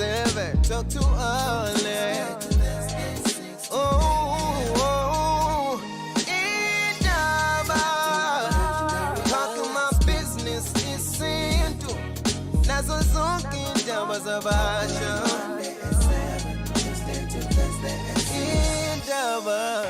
7. Talk too early. Oh, Indaba. Talking my business is into. Nazo zonke indaba zabasha. Indaba.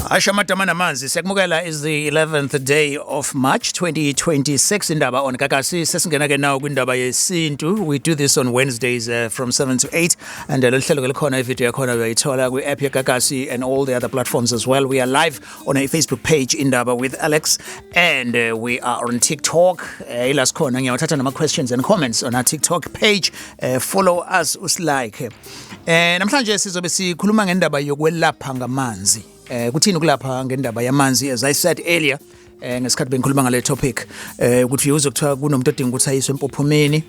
Ashamatama namanzi siyakumukela is the 11th day of March 2026 indaba on Gagasi sesingena ke now kwindaba yesintu. We do this on Wednesdays from 7 to 8 and loluhlelo ke likhona ivideo yakhona uyayithola kwi app yaGagasi and all the other platforms as well. We are live on a Facebook page indaba with Alex and we are on TikTok. Ila sikhona ngiyawathatha nama questions and comments on our TikTok page. Follow us usilike. Namhlanje sizobe sikhuluma ngendaba yokwelapha ngamanzi. Kuthini kulapha ngendaba yamanzi as I said earlier ngesikhathi bengikhuluma ngale topic ukuthi uzokuthiwa kunomuntu odinga ukuthi ayiswe empophomeni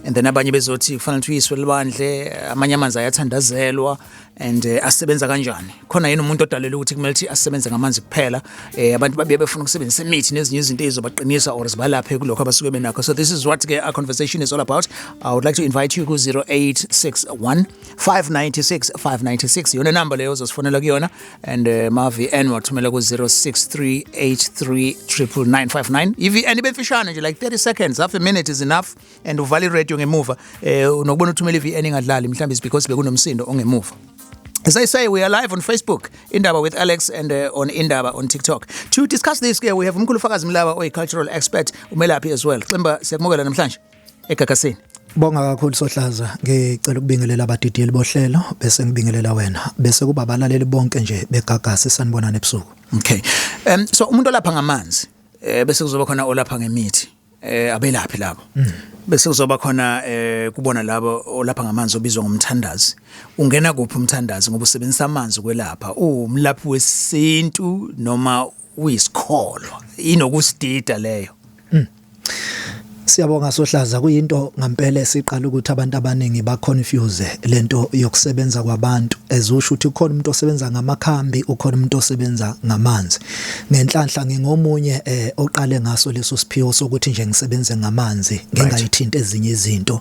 and then abanye bezothi kufanele ukuthi uyiswe elwandle amanye amanzi ayathandazelwa and asebenza kanjani khona yini umuntu odalelwe ukuthi kumele ukuthi asebenze ngamanzi kuphela abantu babiye befuna ukusebenzisa imithi nezinye izinto ezobaqinisa or zibalaphe kulokho abasuke benakho. So this is what our conversation is all about. I would like to invite you ku 0861 596 596 yona number leyo uzosifonela kuyona and maVN wathumela ku 0638399959 iVN ibefishana nje like 30 seconds, half a minute is enough and uvale radio ngemuva unokubona uthumela iVN ingadlali mhlawumbe is because bekunomsindo ongemuva. As I say, we are live on Facebook, Indaba with Alex, and on Indaba on TikTok. To discuss this, we have Mkhulu Fakazi Mlaba, a cultural expert, umelaphi as well. Ximba siyakumukela namhlanje eGagasini. Bonga kakhulu Sohlaza, ngicela ukubingelela abadidiyeli bohlelo bese ngibingelela wena bese kuba abalaleli bonke nje beGagasi sanibonana ebusuku. Okay. So umuntu olapha ngamanzi bese kuzoba khona olapha ngemithi. Abelaphi labo. Bese kuzoba khona kubona labo olapha ngamanzi obizwa ngomthandazi. Ungena kuphi umthandazi ngoba usebenzisa amanzi ukwelapha? Umlaphi wesintu noma uyisikholwa? Inokusidida leyo. Siyabonga Sohlaza, kuyinto ngempela esiqala ukuthi abantu abaningi ba confuse lento yokusebenza kwabantu ezusho ukuthi ukhona umuntu osebenza ngamakhambi ukhona umuntu osebenza ngamanzi. Ngenhlanhla ngingomunye oqale ngaso leso siphiwo sokuthi nje ngisebenze ngamanzi ngingayithinta ezinye izinto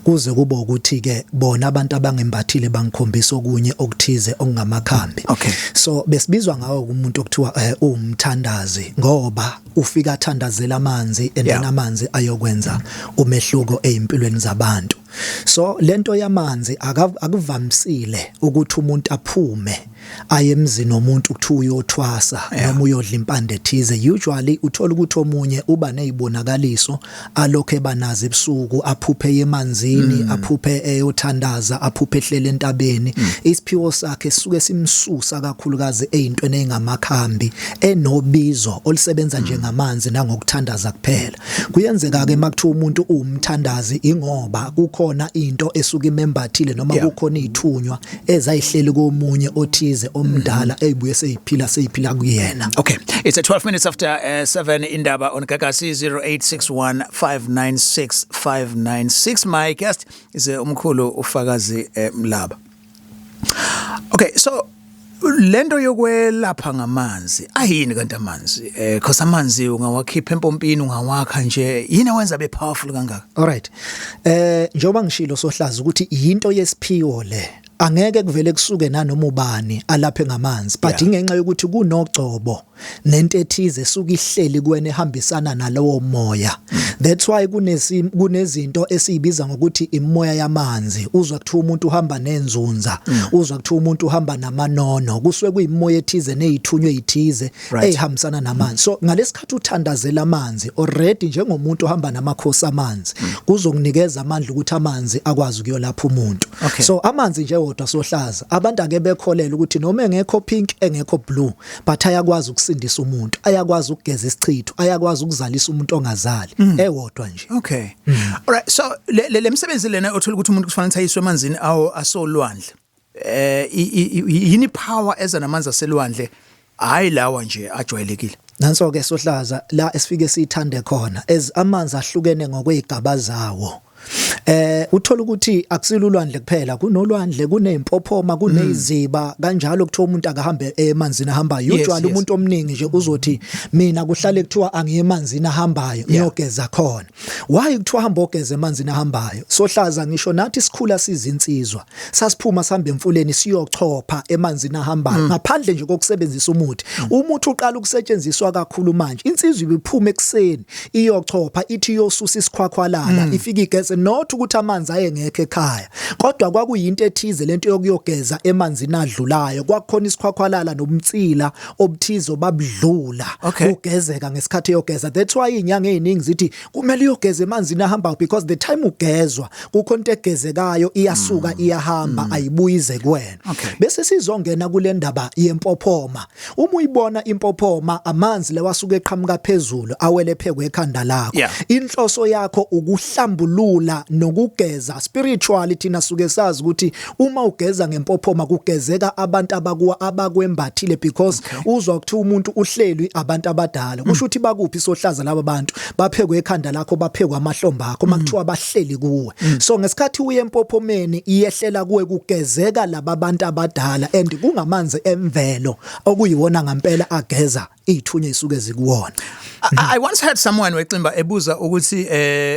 kuze kube ukuthi ke bona abantu abangembathile bangikhombisa okunye okuthize okungamakhambi. Okay. So besibizwa ngawo umuntu okuthiwa umthandazi ngoba ufika athandazela amanzi and amanzi ayokwenza umehluko ezimpilweni zabantu. So lento yamanzi akuvamisile ukuthi umuntu aphume aye emzini nomuntu ukuthi uyothwasa noma uyodla impande ethize. Usually uthola ukuthi omunye uba nezibonakaliso alokho ebanazo ebusuku aphuphe emanzini aphuphe eyothandaza aphuphe ehlele entabeni. Isiphiwo sakhe sisuke simsusa kakhulukazi ezintweni ezingamakhambi enobizo olisebenza njengamanzi nangokuthandaza kuphela. Kuyenzeka ke makuthiwa umuntu umthandazi ingoba kukhona into esuke imembathile noma kukhona izithunywa ezayihleli komunye othize omdala ezibuye seyiphila kuyena. Okay, it's 12 minutes after 7 Indaba on Gagasi 0861 596 596. My guest is Mkhulu Ufakazi Mlaba. Okay, so lento yokwelapha ngamanzi ayini kanti amanzi because amanzi ungawakhipha empompini ungawakha nje yini wenza be powerful kangaka? All right, njoba ngishilo Sohlaza ukuthi into yesiphiwo le angeke kuvele kusuke nanoma ubani alaphe ngamanzi but ingenxa yokuthi kunogcobo nento ethize esuka ihleli kuwena ehambisana nalowo moya. That's why kunezinto esibiza ngokuthi imoya yamanzi. Uzwa kuthiwa umuntu uhamba nenzunza, uzwa kuthiwa umuntu uhamba namanono, kusuke kuyimoya ethize nezithunywe ezithize ezihambisana namanzi. So ngalesikhathi uthandazela amanzi already njengomuntu ohamba namakhosi amanzi kuzokunikeza amandla ukuthi amanzi akwazi ukuyolapha umuntu. So amanzi nje wodwa Sohlaza abantu ake bekholela ukuthi noma engekho pink engekho blue but ayakwazi ukusindisa umuntu, ayakwazi ukugeza isichitho, ayakwazi ukuzalisa umuntu ongazali ewodwa nje. Okay. All right, so le msebenzi lena othola ukuthi umuntu kufanele ayiswe emanzini asolwandle yini power eza namanzi aselwandle hayi lawa nje ajwayelekile? Nanso ke Sohlaza la esifike sithande khona as amanzi ahlukene ngokwezigaba zawo. uthola ukuthi akusilo ulwandle kuphela kunolwandle kunezimpophoma kuneziba kanjalo kuthiwa umuntu akahambe emanzini ahambayo usually umuntu omningi nje uzothi mina kuhlale kuthiwa angiye emanzini ahambayo ngiyogeza khona why kuthiwa hamba ogeza emanzini ahambayo sohlaza ngisho nathi sikhula sizinsizwa sasiphuma sihambe emfuleni siyochopha emanzini ahambayo ngaphandle nje kokusebenzisa umuthi uqala ukusetshenziswa kakhulu manje insizwa ibiphuma ekseni iyochopha ithi yosusa isikhwakhwalala ifika igeze not ukuthi amanzi ayengekho ekhaya kodwa kwakuyinto ethize lento yokuyogeza emanzini adlulayo kwakukhona isikhwakhwalala nomtsila obuthizo babudlula ugezeka ngesikhathi yogeza that's why inyanga eziningi zithi kumele uyogeza emanzini ahamba because the time ugezwa kukhona into egezekayo iyasuka iyahamba ayibuyize kuwena bese sizongena kule ndaba yempophoma uma uyibona impophoma amanzi lewasuka eqhamuka phezulu awele phekwe ekhanda lakho inhloso yakho ukuhlambulula nokugeza spiritually thina suke sazi ukuthi uma ugeza ngempopoma kugezeka abantu abakwembathile because uzwa ukuthi umuntu uhlelwi abantu abadala kusho ukuthi bakuphi sohlaza laba bantu baphekwe ekhanda lakho baphekwe amahlombe akho makuthiwa bahleli kuwe so ngesikhathi uye empophomeni iyehlela kuwe kugezeka laba bantu abadala and kungamanzi emvelo okuyiwona ngempela ageza izithunywa isuke zikuwona. I once had someone weximba ebuza ukuthi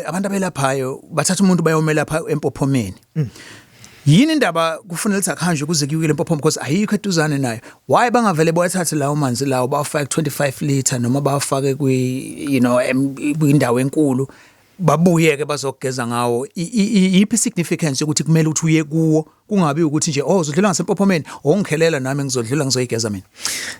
abantu abelaphayo bathatha umuntu bayomela lapha empophomeni yini indaba kufanele ukuthi akhanjwe kuze kuyile empophoma because ayikho eduzane nayo why bangavele boyathathe lawo manzi lawo bafake 25 liter noma bafake kwindawo enkulu babuye ke bazogeza ngawo iphi significance ukuthi kumele uthi uye kuwo kungabi ukuthi nje uzodlula ngasempophomeni ngikhelela nami ngizodlula ngizoyigeza mina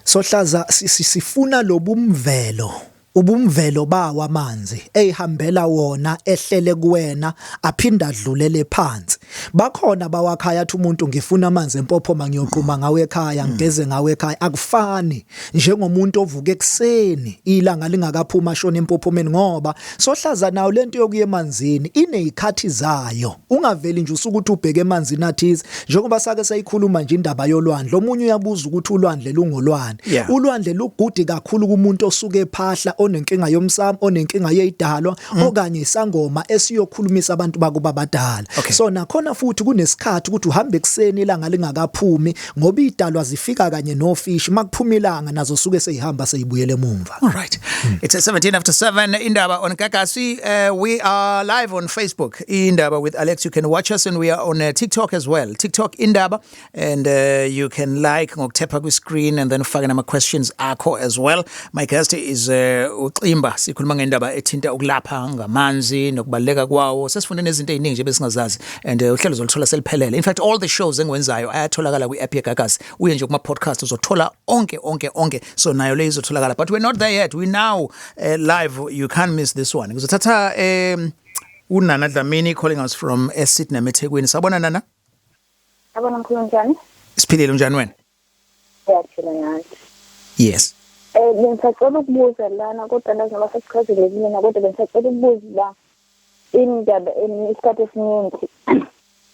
sohlaza sifuna lobumvelo ubumvelo bawa amanzi ehambela wona ehlele kuwena aphinda adlulele phansi bakhona bawakhaya athi umuntu ngifuna amanzi empophoma ngiyoqhuma ngawe ekhaya ngigeze ngawe ekhaya akufani njengomuntu ovuka ekseni ilanga lingakaphuma shona empophomeni ngoba sohlaza nawo lento yokuye emanzini inezikhathi zayo ungaveli nje usukuthi ubheke emanzini athize njengoba sake sayikhuluma nje indaba yolwandle omunye uyabuza ukuthi ulwandle lungolwani ulwandle lugudi kakhulu kumuntu osuke ephahla onenkinga yomsamo onenkinga yezidalwa okanye isangoma esiyokhulumisa abantu bakuba badala so nakhona futhi kunesikhathi ukuthi uhambe ekseni ilanga lingakaphumi ngoba idalwa zifika kanye nofish makuphuma ilanga nazo suke seyihamba seyibuyele emumva. All right. It's 7:17 indaba on Gagasi. We are live on Facebook indaba with Alex. You can watch us and we are on TikTok as well. TikTok indaba and you can like ngokutapha ku screen and then faka nama questions akho as well. My guest is uXimba sikhuluma ngendaba ethinta ukulapha ngamanzi nokubaleka kwawo sesifunda nezinto eziningi nje besingazazi and uhlelo uzolithola seliphelele. In fact all the shows engwenzayo ayatholakala ku app yeGagasi uye nje kuma podcast uzothola onke so nayo le izotholakala but we're not there yet. We now live. You can't miss this one. Ngizothatha uNana Dlamini calling us from Sydney eThekwini. Sabona Nana? Sabona mkhulu njani? Siphilile njani wena? Siyaphila nathi. Yes. Bengisacela ukubuza lana kodwa lazima sasichazele mina kodwa bengisacela ukubuza la indaba isikhathi esiningi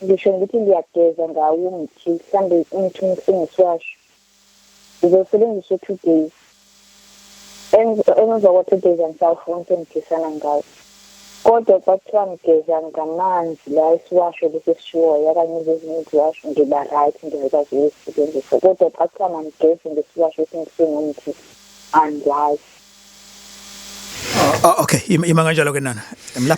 ngisho ukuthi ngiyageza ngawo umuthi mhlambe umuthi ngiswasho ngizosebenzisa 2 days enza what 2 days ngisafuna ngikisana ngawo kodwa kwathiwa ngigeza ngamanzi la isiwasho bese sishiwoya kanye nezinye iziwasho ngiba right ngiyakwazi ukusebenzisa kodwa kwathiwa ngigeze ngesiwasho esingumuthi andiyazi. Okay ima kanjalo ke Nana emla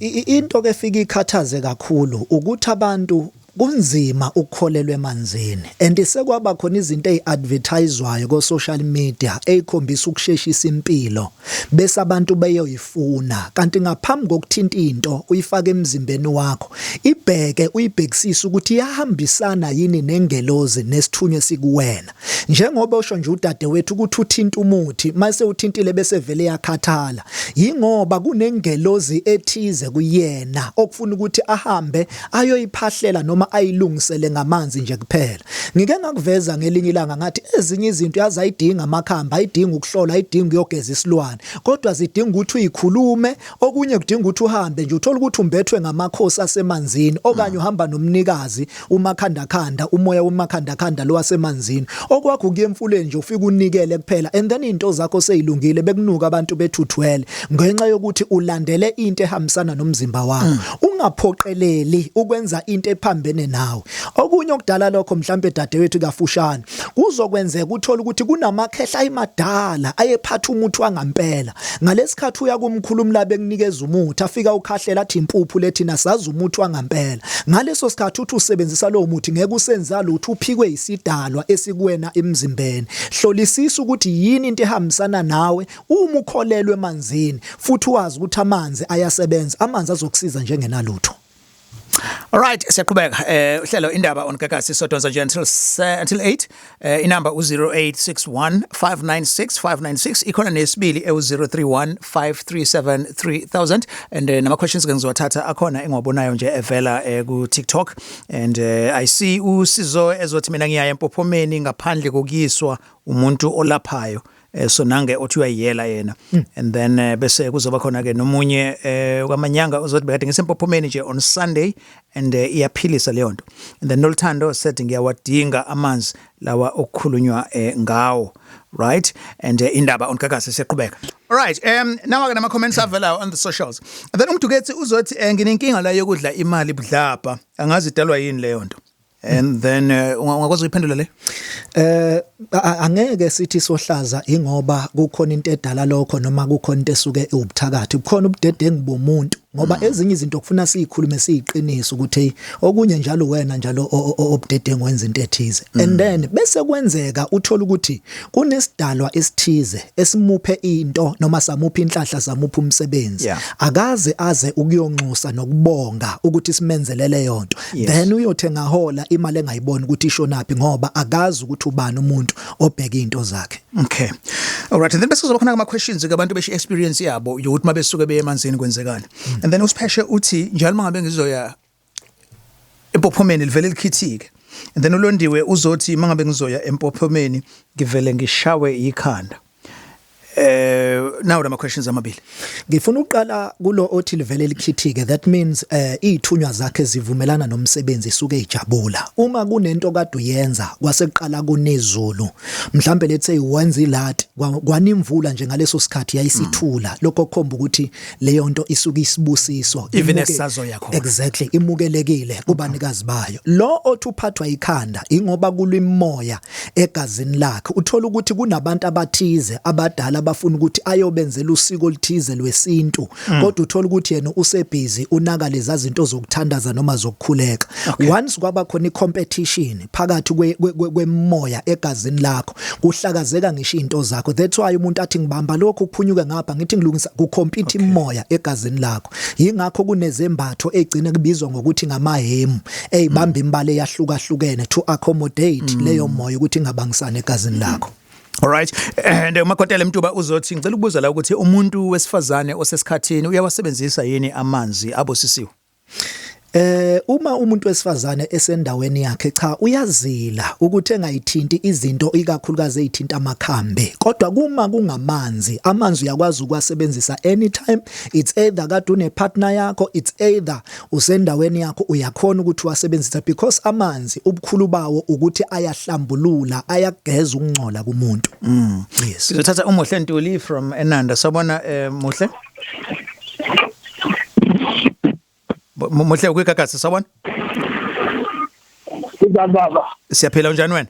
into ke fika ikhathaze kakhulu ukuthi abantu kunzima ukukholelwa emanzini and sekwaba khona izinto eziadvertisewayo ko social media ezikhombisa ukusheshisa impilo bese abantu bayoyifuna kanti ngaphambi kokuthinta into uyifaka emzimbeni wakho ibheke uyibhekisisa ukuthi iyahambisana yini nengelozi nesithunywe sikuwena njengoba usho nje udade wethu ukuthi uthinta umuthi mase uthintile bese vele yakhathala yingoba kunengelozi ethize kuyena okufuna ukuthi ahambe ayoyiphahlela noma noma ayilungisele ngamanzi nje kuphela. Ngike ngakuveza ngelinye ilanga ngathi ezinye izinto yazayidinga amakhamba, ayidinga ukuhlola, ayidinga ukuyogeza isilwane, kodwa zidinga ukuthi uyikhulume, okunye kudinga ukuthi uhambe nje uthola ukuthi umbethwe ngamakhosi asemanzini okanye uhamba nomnikazi umakhandakhanda, umoya womakhandakhanda lo wasemanzini. Okwakho kuye emfuleni nje ufika unikele kuphela and then into zakho seyilungile bekunuka abantu bethuthwele ngenxa yokuthi ulandele into ehambisana nomzimba wakho. Ungaphoqeleli ukwenza into ephambene nawe. Okunye okudala lokho mhlambe dadewethu kafushane kuzokwenzeka uthola ukuthi kunamakhehla ayimadala ayephatha umuthi wangampela. Ngalesikhathi uya kumkhulumi la bekunikeza umuthi afika ukhahlela athi impuphu lethina sazi umuthi wangampela. Ngaleso sikhathi uthi usebenzisa lo muthi ngeke usenza lutho uphikwe isidalwa esikuwena emzimbeni. Hlolisisa ukuthi yini into ehambisana nawe uma ukholelwe emanzini futhi wazi ukuthi amanzi ayasebenza, amanzi azokusiza njengenalutho. Alright, siyaqhubeka uhlelo indaba on Gagasi sodonsa nje until 8 inamba u0861596596 ikhona nesibili u0315373000 and nama questions ngizowathatha akhona engiwabonayo nje evela ku TikTok and I see usizo ezothi mina ngiyaya empophomeni ngaphandle kokuyiswa umuntu olaphayo. So nange othi uyayela yena and then bese kuzoba khona ke nomunye kwamanyanga uzothi bekade ngisempophomeni nje on Sunday and iyaphilisa leyo nto and then Noluthando said ngiyawadinga amanzi lawa okukhulunywa ngawo, right? And indaba on Gagasi siyaqhubeka. All right, now ke nama comments avela on the socials and then umdukethi uzothi nginenkinga la yokudla imali budlapha angazi idalwa yini leyo nto. And then ungakwazi ukuphendula le angeke sithi sohlaza ingoba kukhona into edala lokho noma kukhona into esuke ubuthakathi kukhona ubudedengu bomuntu ngoba ezinye izinto kufuna sizikhulume siziqinise ukuthi okunye njalo wena njalo obudedengu wenza into ethize and then bese kwenzeka uthola ukuthi kunesidalwa esithize esimuphe into noma samupha inhlahla samupha umsebenzi akaze aze ukuyonxusa nokubonga ukuthi simenzelele yonto then uyothenga hola imali engayiboni ukuthi ishonaphi ngoba akazi ukuthi ubani umuntu obheka into zakhe. Okay, all right, and then bese kuzoba khona ama questions abantu beshe experience yabo ukuthi mabesuke beye emanzini kwenzekani and then usipheshe uthi njalo mangabe ngizoya empophomeni livele likhithike and then uLondiwe uzothi mangabe ngizoya empophomeni ngivele ngishawe ikhanda. Now the questions amabili. Ngifuna uqala kulo othi livele likhithike, that means izithunywa zakhe zivumelana nomsebenzi suke ejabula. Uma kunento kade uyenza kwaseqala kunezulu mhlambe let's say wenza ilati kwanimvula nje ngaleso sikhathi yayisithula lokho kukhomba ukuthi leyo nto isuke isibusiso even esazo yakho. Exactly, imukelekile kubanikazi bayo. Lo othi uphathwa ikhanda ingoba kulimoya egazini lakhe uthola ukuthi kunabantu abathize abadala bafuna ukuthi ayobenzela usiko oluthize lwesintu kodwa uthola ukuthi yena usebhizi unaka lezi zinto zokuthandaza noma zokukhuleka. Once kwaba khona icompetition phakathi kwemoya egazini lakho kuhlakazeka ngisho into zakho, that's why umuntu athi ngibamba lokho kuphunyuka ngapha ngithi ngilungisa kucompete imoya egazini lakho. Yingakho kunezembatho egcina kubizwa ngokuthi ngamahemu eyibamba imbali eyahlukahlukene to accommodate leyo moya ukuthi ingabangisana egazini lakho. All right, and umakotela Mtuba uzothi ngicela ukubuza la ukuthi umuntu wesifazane osesikhathini uyawasebenzisa yini amanzi abosisiwe? Uma umuntu wesifazane esendaweni yakhe cha uyazila ukuthi engayithinti izinto ikakhulukazi ezithinta amakhambe, kodwa kuma kungamanzi amanzi uyakwazi ukwasebenzisa anytime. It's either kade une partner yakho, it's either usendaweni yakho uyakhona ukuthi wasebenzisa because amanzi ubukhulu bawo ukuthi ayahlambulula ayageza ukungcola kumuntu. Yes, sizothatha uMohle Ntuli from Enanda. Sabona Mohle. Mohle ukwegagasi sabona? Baba. Siyaphila njani wena?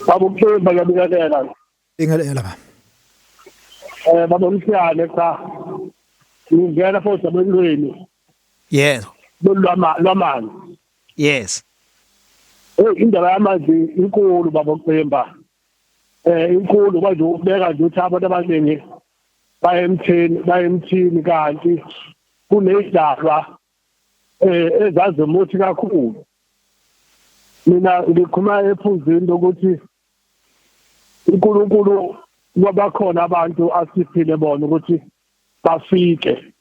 Baba uMthemba ngiyabingelela. Ingelela baba. Baba umhlane cha. Ngingena futhi abelweni. Yes. Lwamanzi. Yes. Indaba yamanzi inkulu baba uMthemba. Inkulu kwaze ubeka nje uthi abantu abaningi bayemthini kanti kunezidalwa ezazimuthi kakhulu. Mina ngikhuluma ephuzini ukuthi uNkulunkulu kwabakhona abantu asiphile bona ukuthi bafike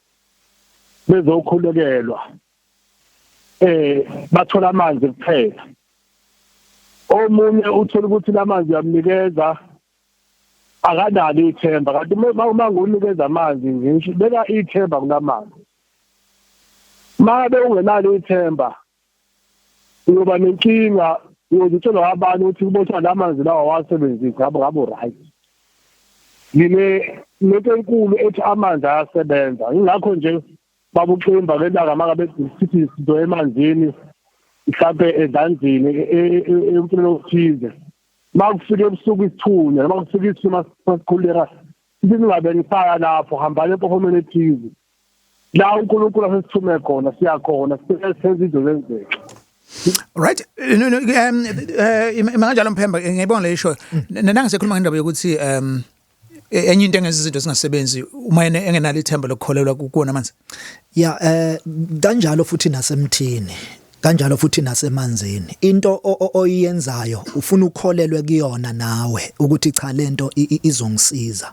bezokhulekelwa bathola amanzi kuphela. Omunye uthola ukuthi lamanzi uyamnikeza akanalo ithemba, kanti uma ngunikeza amanzi ngisho beka ithemba kulamanzi. Mabe ungenalo ithemba uyoba nenkinga, uyozitshela abantu ukuthi kubothwa lamanzi lawa wasebenzisa ngabo right. Lento enkulu ethi amanzi ayasebenza. Ingakho nje babuqimba lendaka makabe sithi izinto emanzini mhlawumbe ezanzini empilo othize. Makufike ebusuku isithunya, makufike isimo sesikhuleka, singabe ngisaya lapho hambani emphomeni ethize. La uNkulunkulu asithume khona siyakhona senze izinto zenzeke. Right, no manganjalo Mphemba ngiyibona le show nanga sekhuluma ngendaba yokuthi enye into engezi izinto singasebenzi uma engenalo ithemba lokukholelwa kuwona amanzi. Yeah, kanjalo futhi nasemthini, kanjalo futhi nasemanzini. Into oyenzayo ufuna ukukholelwe kuyona nawe ukuthi cha lento izongisiza.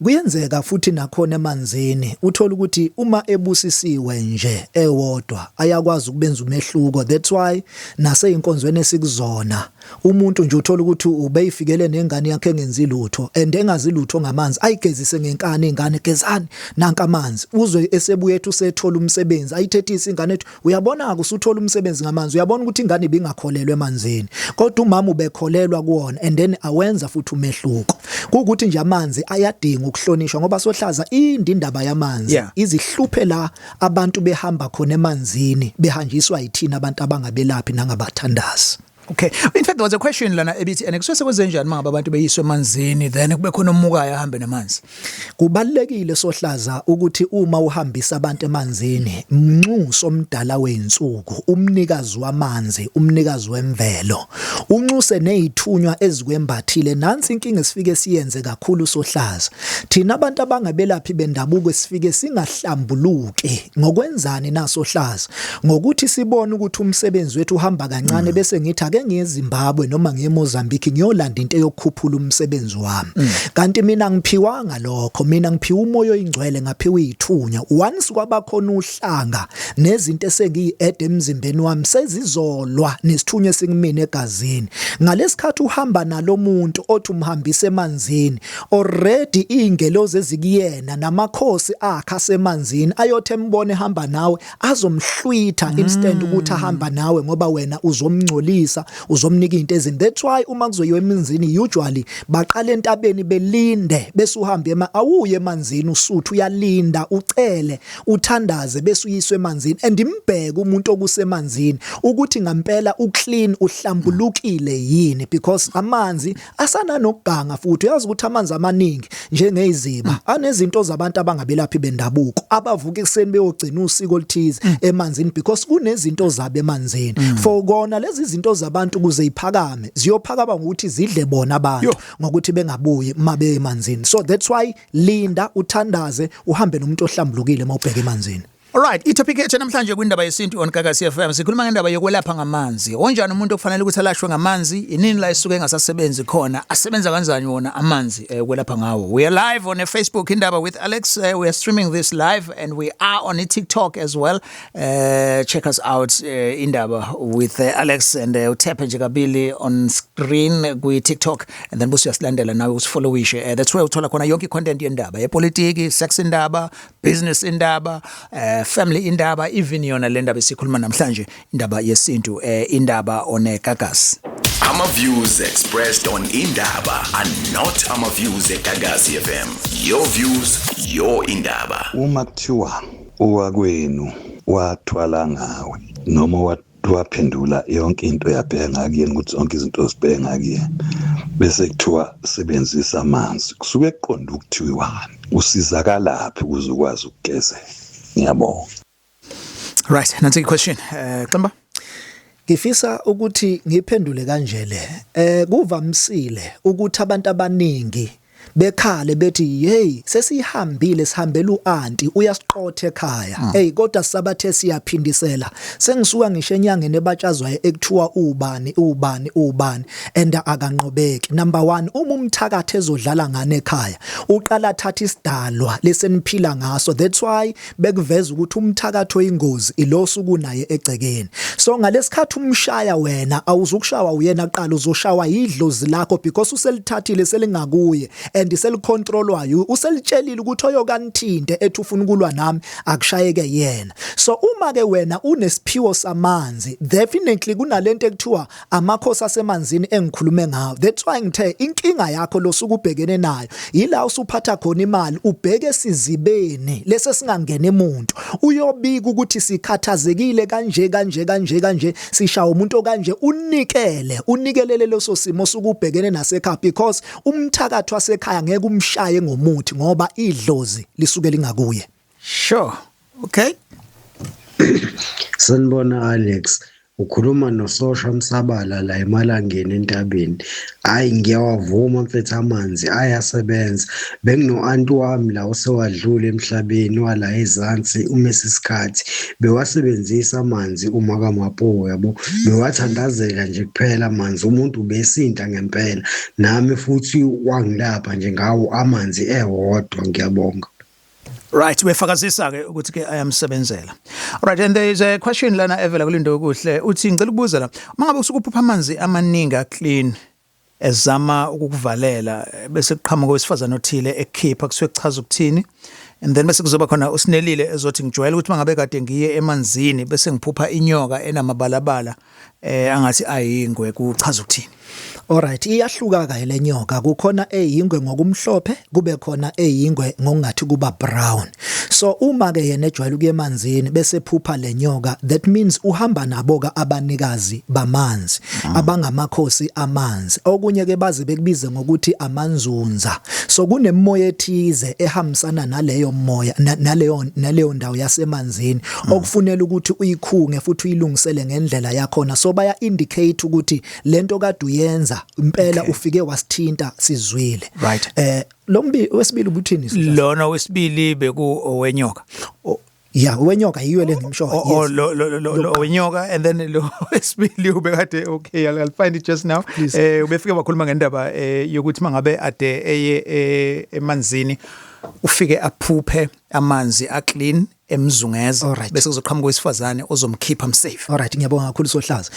Kuyenzeka futhi nakhona emanzini uthola ukuthi uma ebusisiwe nje ewodwa ayakwazi ukubenza umehluko. That's why nase inkonzweni esikuzona umuntu nje uthola ukuthi ubeyifikele nengane yakhe engenzi lutho and engazi lutho ngamanzi ayigezise ngenkani ingane gezani nanka amanzi uzwe esebuye ethi usethola umsebenzi ayithethisa ingane ethi uyabona usuthola umsebenzi ngamanzi uyabona ukuthi ingane ibingakholelwe emanzini kodwa umama ubekholelwa kuona and then awenza futhi umehluko ukuthi nje amanzi ayadinga ukuhlonishwa ngoba sohlaza indaba yamanzi izihluphe la abantu behamba khona emanzini behanjiswa yithina abantu abangabelaphi nangabathandazi. Okay, in fact there was a question lana ebithi and kusese kwenzenjani manje abantu beyiswe emanzini then kube khona umukaya ahambe namanzi. Kubalekile sohlaza ukuthi uma uhambisa abantu emanzini mnxuso omdala weinsuku umnikazi wamanzi umnikazi wemvelo unxuse nezithunywa ezikwembathile nansi inkinga esifike siyenze kakhulu sohlaza thina abantu abangabelaphi bendabuko esifike singahlambuluki ngokwenzani nasohlaza ngokuthi sibone ukuthi umsebenzi wethu uhamba kancane bese ngithi ake ngiyeZimbabwe noma ngiyeMozambique ngiyolanda into yokukhuphula umsebenzi wami kanti mina ngiphiwanga lokho mina ngiphiwa umoya oyingcwele ngaphiwa izithunya once kwabakhona uhlanga nezinto esengiyi-add emzimbeni wami sezizolwa nesithunya esingimina egazini ngalesikhathi uhamba nalo muntu othi umhambise emanzini already ingelozi ezikuyena namakhosi akha semanzini ayothe embone hamba nawe azomhlwitha instant ukuthi ahamba nawe ngoba wena uzomngcolisa uzomnika into ezini. That's why uma kuzoyiwa emanzini usually baqala entabeni belinde bese uhambe awuye emanzini usuthu uyalinda ucele uthandaze bese uyiswe emanzini and imbheke umuntu okusemanzini ukuthi ngempela uclean uhlambulukile yini because amanzi asana nokuganga futhi uyazi ukuthi amanzi amaningi njengeziba anezinto zabantu abangabelaphi bendabuko abavuka ekseni beyogcina usiko oluthize emanzini because kunezinto zabe emanzini for kona lezi zinto zabantu kuze iphakame ziyophakama ngokuthi zidle bona abantu ngokuthi bengabuyi mabe emanzini. So that's why linda uthandaze uhambe nomuntu ohlambulukile mawubheka emanzini. Alright, itopic ethu namhlanje kwindaba yesintu on Gagasi FM sikhuluma ngendaba yokwelapha ngamanzi. Onjani umuntu okufanele ukuthi alashwe ngamanzi? Inini la isuke engasasebenzi khona? Asebenza kanjani wona amanzi ukwelapha ngawo? We are live on Facebook indaba with Alex. We are streaming this live and we are on TikTok as well. Check us out indaba with Alex and uThepe nje kabili on screen ku TikTok and then busiyasilandela nawe usifollow wishe. That's where uthola khona yonke content yendaba, yepolitiki, sex indaba, business indaba, family indaba, even yona lendaba esikhuluma namhlanje indaba yesintu indaba on Gagasi. Ama views expressed on Indaba are not ama views at Gagasi FM. Your views, your Indaba. Uma kuthiwa owakwenu wathwala ngawe noma waphendula yonke into yabhenga kuyena ukuthi zonke izinto zibhenga kuyena bese kuthiwa sebenzisa amanzi kusuke eqonda ukuthiwani usizakalaphi ukuze ukwazi ukugezela. Ngiyabonga. Right, nansi i-question. Xamba? Ngifisa ukuthi ngiphendule kanjele. Kuvamsile ukuthi abantu abaningi bekhale bethi hey sesihambile sihambela uanti uyasiqotha ekhaya hey kodwa sabathe siyaphindisela sengisuka ngisho enyangeni ebatshazwayo ekuthiwa ubani and akanqobeki. Number 1, uma umthakathe ezodlala ngane ekhaya uqala athatha isidalwa leseniphila ngaso. That's why bekuveza ukuthi umthakatho oyingozi ilosuku naye egcekeni. So ngalesikhathi umshaya wena awuzukushawa uyena aqala uzoshawa idlozi lakho because uselithathile selingakuye and selicontrolwayo uselitshelile ukuthi oyokanithinte ethi ufuna ukulwa nami akushayeke yena. So uma ke wena unesiphiwo samanzi definitely kunalento ekuthiwa amakhosi asemanzini engikhulume ngawo. That's why ngithe inkinga yakho losuku ubhekene nayo yila usuphatha khona imali ubheke sizibeni lese singangena emuntu uyobika ukuthi sikhathazekile kanje sishawa umuntu okanje unikelele leso simo sokubhekene nasekhaya because umthakatho wasekhaya ngeke umshaye ngomuthi ngoba idlozi lisuke lingakuye. Sure. Okay. Sanibona Alex, ukhuluma noSosha Msabala la emalangeni entabeni. Hayi ngiyawavuma mfethu amanzi ayasebenza. Bengino anti wami la osewadlula emhlabeni wala ezansi umesisikhathi bewasebenzisa amanzi uma kaMapo yabo bewathandazela nje kuphela amanzi umuntu ubesinta ngempela nami futhi wangilapha nje ngawo amanzi ewodwa ngiyabonga. Right, wefakazisa ke ukuthi ke ayamsebenzela. Alright, and there is a question lana evela kulindo kuhle uthi ngicela ukubuza la mangabe usukuphupha amanzi amaningi clean ezama ukukuvalela bese kuqhamuka owesifazana othile ekhipha kusuke kuchaza ukuthini and then bese kuzoba khona usinelile ezothi ngijwayele ukuthi mangabe kade ngiye emanzini bese ngiphupha inyoka enamabalabala angathi ayingwe kuchaza ukuthini. Alright, iyahluka ka le nyoka kukhona eyingwe ngokumhlophe kube khona eyingwe ngokungathi kuba brown. So uma ke yena ejwayele ukuye emanzini bese phupha le nyoka that means uhamba nabo ka abanikazi bamanzi abangamakhosi amanzi okunye ke baze bekubize ngokuthi amanzunza. So kunemoya ethize ehambisana naleyo moya naleyo ndawo yasemanzini okufunela ukuthi uyikhunge futhi uyilungisele ngendlela yakhona. So baya indicate ukuthi lento kade uyenza impela ufike wasithinta sizwile. Right. Lombi wesibili ubuthini lona wesibili beku owenyoka. Yeah, owenyoka yiyo le ngimsho. Lo owenyoka and then lo wesibili ubekade okay I'll find it just now. Ubefike bakhuluma ngendaba yokuthi mangabe ade eye emanzini ufike aphuphe amanzi aclean emzungeza bese kuzoqhamuka wesifazane ozomkhipha msafe. Alright, ngiyabonga kakhulu Sohlaza.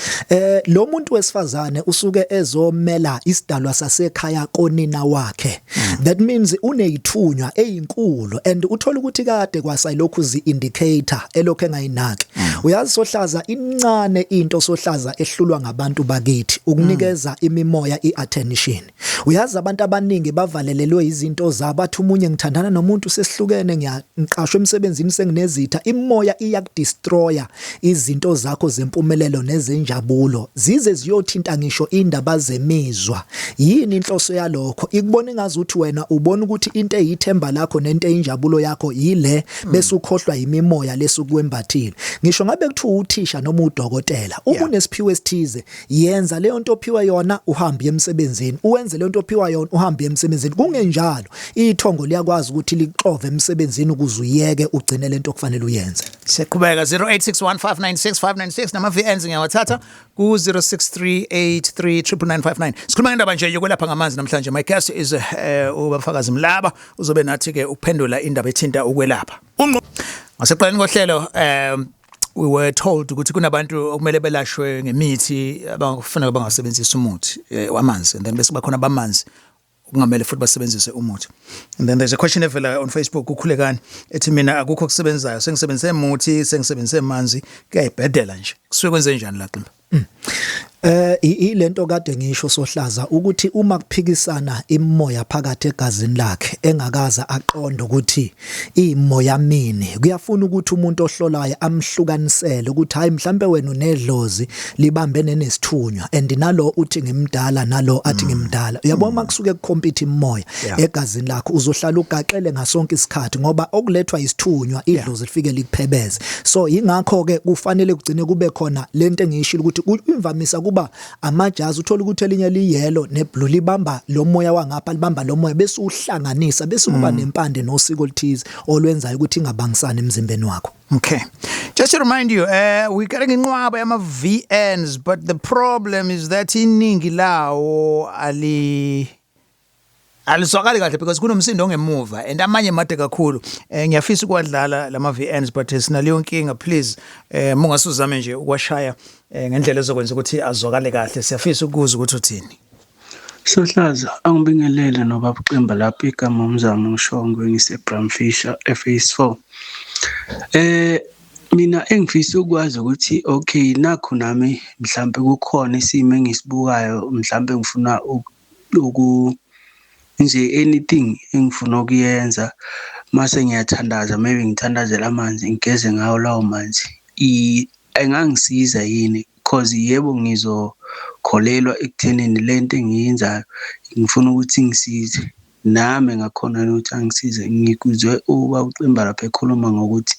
Lo muntu wesifazane usuke ezomela isidalwa sasekhaya konina wakhe. That means uneyithunywa eyinkulu and uthola ukuthi kade kwasayilokhu zi-indicator elokho engayinaki. Uyazi Sohlaza incane into Sohlaza ehlulwa ngabantu bakithi ukunikeza imimoya iattention. Uyazi abantu abaningi bavalelelwe izinto zabo athi umunye ngithandana nomuntu sesihlukene ngiqashwe emsebenzini senginezitha imoya iyakudestroya izinto zakho zempumelelo nezenjabulo zize ziyothinta ngisho indaba zemizwa. Yini inhloso yalokho ikubona ngazi ukuthi wena ubona ukuthi into eyithemba lakho nento eyinjabulo yakho yile bese ukhohlwa imimoya lesukwembathile. Ngisho ngabe kuthiwa uthisha noma udokotela ubunesiphiwe esithize yenza leyo nto ophiwe yona uhambe emsebenzini uwenze leyo nto ophiwa yona uhambe emsebenzini kungenjalo ithongo liyakwazi ukuthi lixove emsebenzini ukuze uyeke ugcine lento okufanele uyenze. Siqhubeka 0861596596 nama VNs ngiyawathatha ku 0638399959. Sikhuluma ngendaba nje yokwelapha ngamanzi namhlanje. My guest is ubafakazi Mlaba uzobe nathi ke ukuphendula indaba ethinta ukwelapha. Ngaseqaleni kohlelo we were told ukuthi kunabantu okumele belashwe ngemithi abafuna bangasebenzisa umuthi wamanzi and then bese bakhona bamanzi kungamele futhi basebenzise umuthi. And then there's a question evela on Facebook ukhulekani ethi mina akukho kusebenzayo sengisebenzise umuthi sengisebenzise manzi kuyayibhedela nje kusuke kwenze njani la Ximba? Ilento kade ngisho Sohlaza ukuthi uma kuphikisana imoya phakathi egazini lakhe engakaza aqonda ukuthi imoya mini kuyafuna ukuthi umuntu ohlolayo amhlukanisele ukuthi hayi mhlambe wena unedlozi libambene nesithunywa and nalo uthi ngimdala nalo athi ngimdala. Uyabona makusuke kucompete imoya egazini lakho uzohlala ugaxele ngasonke isikhathi ngoba okulethwa isithunywa idlozi lifike likuphebeze. So ingakho ke kufanele kugcine kube khona lento engishilo ukuthi imvamisa kuba kuba amajazi uthola ukuthi elinye liyelo neblue libamba lo moya wangapha libamba lo moya bese uhlanganisa bese kuba nempande nosiko oluthize olwenzayo ukuthi ingabangisana emzimbeni wakho. Okay. Just to remind you, we're getting inqwaba yama VNs, but the problem is that iningi lawo aliswakali kahle because kunomsindo ongemuva and amanye made kakhulu. Ngiyafisa ukwadlala lama VNs but sinaleyo nkinga, please mungasuzame nje ukwashaya ngendlela ezokwenza ukuthi azwakale kahle. Siyafisa ukuza ukuthi uthini. Sohlaza angibingelele nobaba Cimba lapha igama umzamo uShongwe ngiseBramfisher Phase 4. Mina engifisa ukwazi ukuthi okay nakho nami mhlambe kukhona isimo engisibukayo mhlambe ngifuna nje anything engifuna ukuyenza mase ngiyathandaza maybe ngithandazela amanzi ngigeze ngawo lawo manzi engangisiza yini because yebo ngizokholelwa ekuthenini lento engiyenzayo ngifuna ukuthi ngisize nami ngakhona ukuthi angisize. Ngikuzwe uba Cimba lapha ekhuluma ngokuthi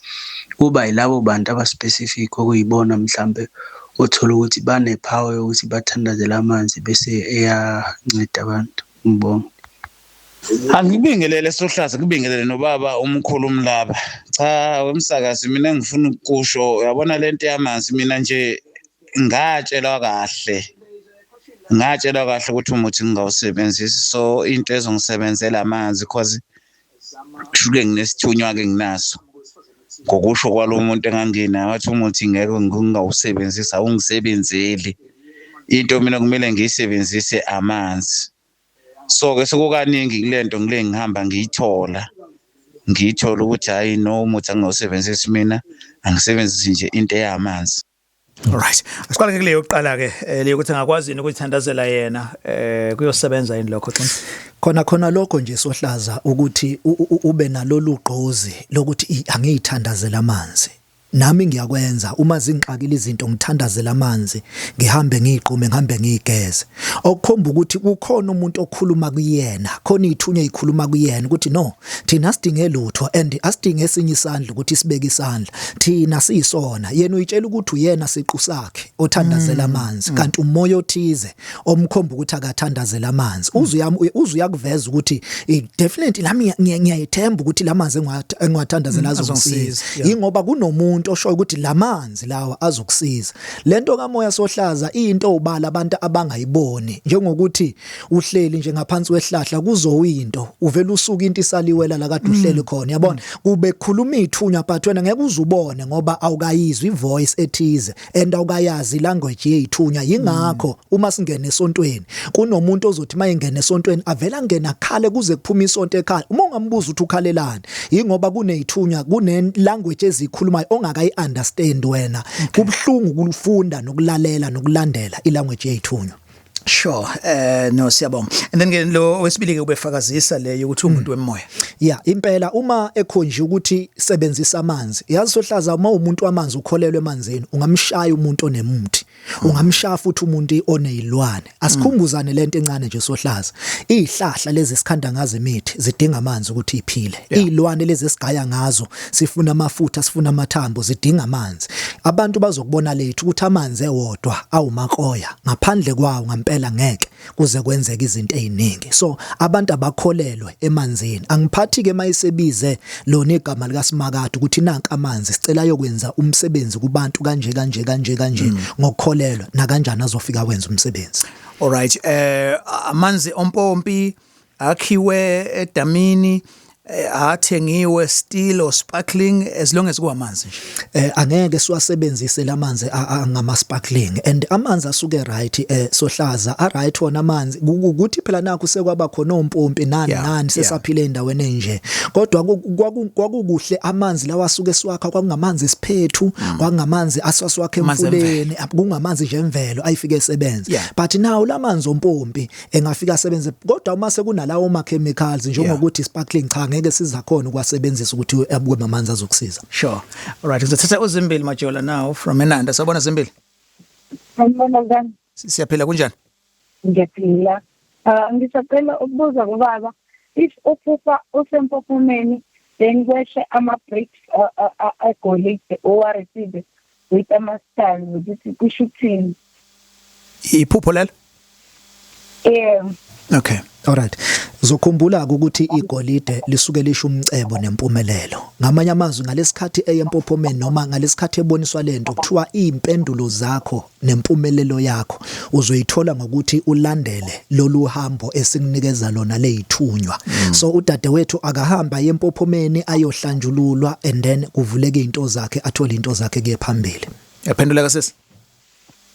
kuba yilabo bantu abaspecific okuyibona mhlambe othola ukuthi bane power yokuthi bathandazela amanzi bese eyanceda abantu. Ngibonga. Angibingelele Sohlaza, ngibingelele nobaba umkhulu umlaba. Cha wemsakazi mina ngifuna ukusho uyabona lento yamanzi mina nje ngatshelwa kahle ukuthi umuthi ngawusebenzisi so into ezongisebenzela amanzi because shuke nginesithunywa ke nginaso ngokusho kwalo muntu engangena wathi umuthi ngeke ngingawusebenzisa ungisebenzeli into mina kumele ngiyisebenzise amanzi. So ke sekukaningi kulento ngile ngihamba ngiyithola ukuthi hayi no umuthi angawusebenzisi mina angisebenzisi nje into eyamanzi. Alright. Asiqale kuleyo yokuqala ke leyo ukuthi angakwazi ukuyithandazela yena kuyosebenza yini lokho khona lokho nje Sohlaza ukuthi ube nalolu gqozi lokuthi angiyithandazela amanzi. Nami ngiyakwenza uma zingixakile izinto ngithandazela amanzi ngihambe ngiqhume ngihambe ngigeze okukhomba ukuthi kukhona umuntu okhuluma kuyena khona ithunya ikhuluma kuyena ukuthi no thina sidinge lutho and asidinge esinye isandla ukuthi sibeke isandla thina siyisona yena uyitshela ukuthi uyena siqu sakhe othandazela amanzi kanti umoya othize omkhomba ukuthi akathandazela amanzi uzuyakuveza ukuthi definitely nami ngiyayithemba ukuthi lamanzi engiwathandazela azongisiza ingoba kunomuntu osho ukuthi lamanzi lawa azokusiza. Lento kamoya Sohlaza into ubala abantu abangayiboni njengokuthi uhleli nje ngaphansi kwehlahla kuzowinto uvela usuka into isaliwela la kade uhleli khona yabona kube khuluma ithunya but wena ngeke uzubone ngoba awukayizwa ivoice ethize and awukayazi language yethunya yingakho uma singene esontweni kunomuntu ozothi mayengene esontweni avela ngena khale kuze kuphume isonto ekhaya uma ungambuza ukuthi ukhalelani ingoba kunezithunya kune language ezikhulumayo ongakayi-understand wena kubhlungu kulufunda nokulalela nokulandela ilanguage yethunywa. Sure. No siyabonga. And then lo wesibili ke ubefakazisa leyo ukuthi umuntu wemoya. Yeah, impela uma ekhonje ukuthi sebenzisa amanzi. Yazi Sohlaza uma umuntu wamanzi ukholelwe emanzini ungamshaya umuntu onemuthi. Ungamshaya futhi umuntu onezilwane. Asikhumbuzane lento encane nje Sohlaza. Izihlahla lezi sikhanda ngazo imithi zidinga amanzi ukuthi iphile. Izilwane lezi esigaya ngazo sifuna amafutha sifuna amathambo zidinga amanzi. Abantu bazokubona lethu ukuthi amanzi ewodwa awumakoya ngaphandle kwawo ngempela ngeke kuze kwenzeke izinto eziningi. So abantu abakholelwe emanzini angiphathi ke mayisebize lona igama lika Simakade ukuthi nanka amanzi sicela yokwenza umsebenzi kubantu kanje ngokukholelwa na kanjani azofika wenza umsebenzi. All right. Amanzi ompompi akhiwe edamini athengiwe still or sparkling as long as kuamanzi nje angeke siwasebenzise lamanzi angama sparkling and amanzi asuke right Sohlaza a right wona amanzi ukuthi phela nakho sekwaba khona ompompi nani sesaphile endaweni enje kodwa kwakukuhle amanzi lawa asuke siwakha kwakungamanzi isiphethu kwakungamanzi aswaswakhe emfuleni kungamanzi nje emvelo ayifike esebenza but now lamanzi ompompi engafika asebenze kodwa uma sekunalawo ma chemicals njengokuthi sparkling cha ngeke sizakhona ukwasebenzisa ukuthi abuke amanzi azokusiza. Sure. All right. Ngizothatha uZimbili Majola now from Enanda. Sabona Zimbili. Ngibona njani? Siyaphila kunjani? Ngiyaphila. Ngisacela ukubuza kubaba if uphupha usempopumeni then kweshe ama breaks agolide or receive with ama stars ukuthi kushuthini. Iphupho lelo? Okay. Alright. Zokhumbula ukuthi igolide lisuke lisho umcebo nempumelelo. Ngamanye amazwi ngalesikhathi eyempophomeni noma ngalesikhathi eboniswa lento kuthiwa impendulo zakho nempumelelo yakho uzoyithola ngokuthi ulandele lolu hambo esikunikeza lona lezithunywa. So udadewethu akahamba yempophomeni ayohlanjululwa and then kuvuleke into zakhe athole into zakhe ke phambili. Yaphenduleka sisi?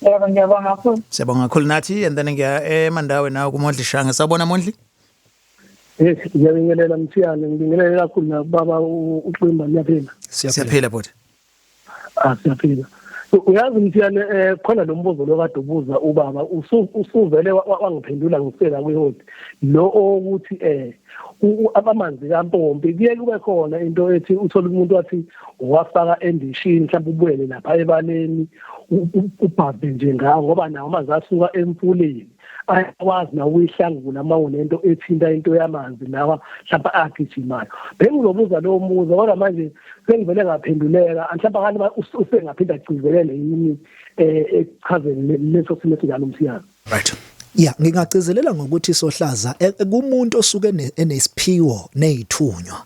Yebo ngiyabonga kakhulu. Siyabonga kakhulu nathi and then ngiya eMandawe nawe kuMondli Shanga. Sawubona Mondli? Ngiyabingelela Mthiyane, ngibingelela kakhulu nababa uXimba niyaphila. Siyaphila bhuti. Siyaphila. Uyazi Mthiyane khona lo mbuzo lo kade ubuza ubaba usuvele wangiphendula ngisela kwihoti lo ukuthi abamanzi kampompi kuye kube khona into ethi uthola umuntu wathi wafaka endishini mhlawumbe ubuyele lapha ebaleni ubhabhe nje ngawo ngoba nawo amanzi asuka emfuleni ayakwazi na uyihlangula uma unento ethinta into yamanzi nawa mhlawumbe agijimayo. Bengizobuza lo muzo kodwa manje sengivele ngaphenduleka mhlawumbe ngani usengaphinda agcizelele yini echazeni leso simo sinjalo Mthiyane. Right. Yeah, ngingagcizelela ngokuthi Sohlaza kumuntu osuke enesiphiwo nezithunywa